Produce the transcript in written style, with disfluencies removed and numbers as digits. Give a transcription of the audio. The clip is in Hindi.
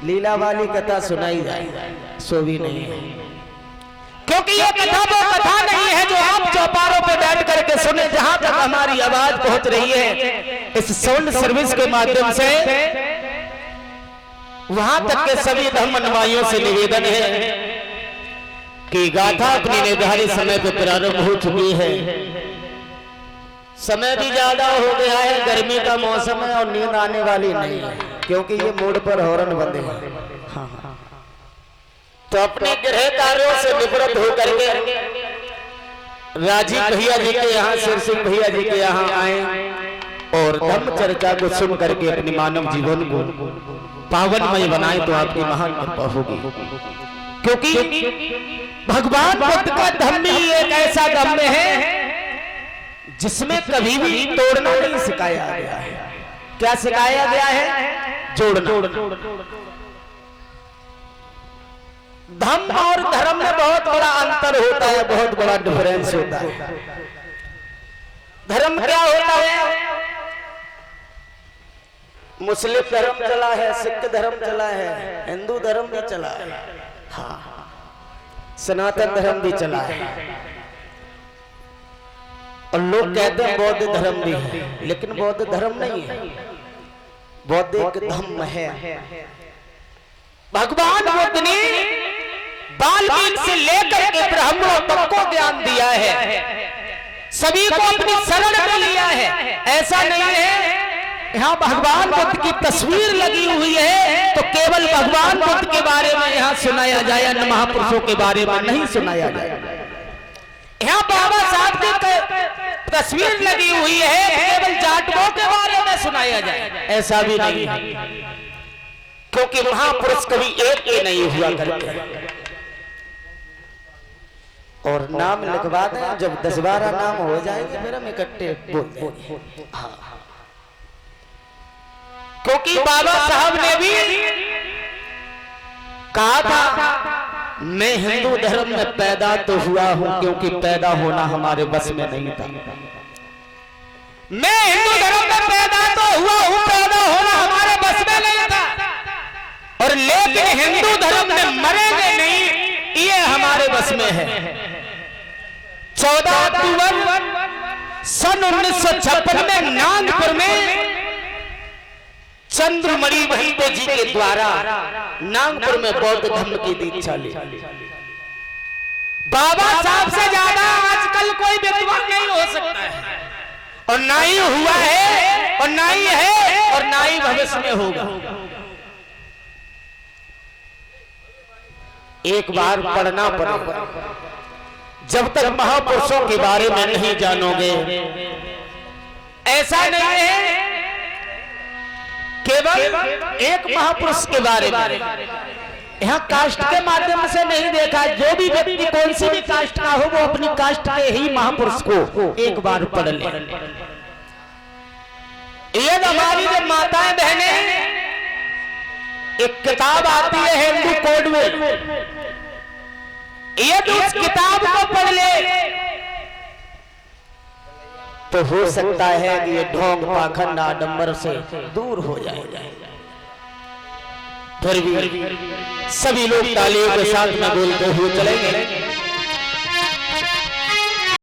लीला वाली कथा सुनाई जाए सो भी नहीं है, क्योंकि ये कथा वो कथा नहीं है जो आप चौपारों पे बैठ करके सुने। जहां तक हमारी आवाज पहुंच रही है इस साउंड सर्विस के माध्यम से, वहां तक के सभी धर्म अनुयायियों से निवेदन है कि गाथा अपनी निर्धारित समय पे प्रारंभ हो चुकी है। समय भी ज्यादा हो गया है, गर्मी का मौसम है और नींद आने वाली नहीं है, क्योंकि ये मोड़ पर हॉर्न बंदे हैं। हाँ हाँ, तो अपने गृह कार्यों से निवृत्त होकर के राजीव भैया जी के यहाँ, शेर सिंह भैया जी के यहाँ आए और धर्म चर्चा को सुन करके अपने मानव जीवन को पावनमय बनाए तो आपकी महान कृपा होगी। क्योंकि भगवान बुद्ध का धम्म ही एक ऐसा धम्म है जिसमें कभी भी तोड़ना नहीं सिखाया गया है। क्या सिखाया गया है? जोड़ना। धम्म और धर्म में बहुत बड़ा अंतर होता है, बहुत बड़ा डिफरेंस होता है। धर्म क्या होता है? मुस्लिम धर्म चला है, सिख धर्म चला है, हिंदू धर्म भी चला है, हाँ, सनातन धर्म भी चला है, और लोग कहते हैं बौद्ध धर्म भी है, लेकिन बौद्ध धर्म नहीं है, बौद्ध एक धम्म है। भगवान बुद्ध ने बाल्मीकि से लेकर के ब्राह्मणों तक को ज्ञान दिया है, सभी को अपनी शरण में लिया है। ऐसा नहीं है यहाँ भगवान बुद्ध की तस्वीर लगी हुई है तो केवल भगवान बुद्ध के बारे में यहाँ सुनाया जाए, अन्य महापुरुषों के बारे में नहीं सुनाया जाए। यहाँ बाबा साहब की तस्वीर लगी हुई है केवल जाटवों के बारे में सुनाया जाए, ऐसा भी नहीं है, क्योंकि महापुरुष कभी एक ही नहीं हुआ करते। और नाम लिखवा दें, जब 10-12 नाम हो जाएंगे फिर हम इकट्ठे बोलते हैं। हाँ, क्योंकि बाबा साहब ने भी कहा था मैं हिंदू धर्म में पैदा तो हुआ हूं, क्योंकि पैदा होना हमारे बस में नहीं था। मैं हिंदू धर्म में पैदा तो हुआ हूं, पैदा होना हमारे बस में नहीं था, और लेकिन हिंदू धर्म में मरेंगे नहीं, ये हमारे बस में है। 14 अक्टूबर सन 1956 में नागपुर में चंद्रमणि महतो जी के द्वारा नागपुर में बौद्ध धर्म की दीक्षा ली। बाबा साहब से ज्यादा आजकल कोई विद्वान नहीं हो सकता है, और ना ही हुआ है, और ना ही है, और ना ही भविष्य में होगा। एक बार पढ़ना पड़ेगा, जब तक महापुरुषों के बारे में नहीं जानोगे। ऐसा नहीं है केवल एक महापुरुष के बारे में, यहाँ कास्ट के माध्यम से नहीं देखा। जो भी व्यक्ति कौन सी भी कास्ट का हो वो अपनी कास्ट के ही महापुरुष को एक बार पढ़ ले। ये हमारी जो माताएं बहनें, एक किताब आती है हिंदू कोड में, ये तो उस किताब को पढ़ ले तो हो सकता है कि ये ढोंग पाखंड आडंबर से दूर हो जाए। फिर भी सभी लोग तालियों के साथ में बोलते हुए चलेंगे।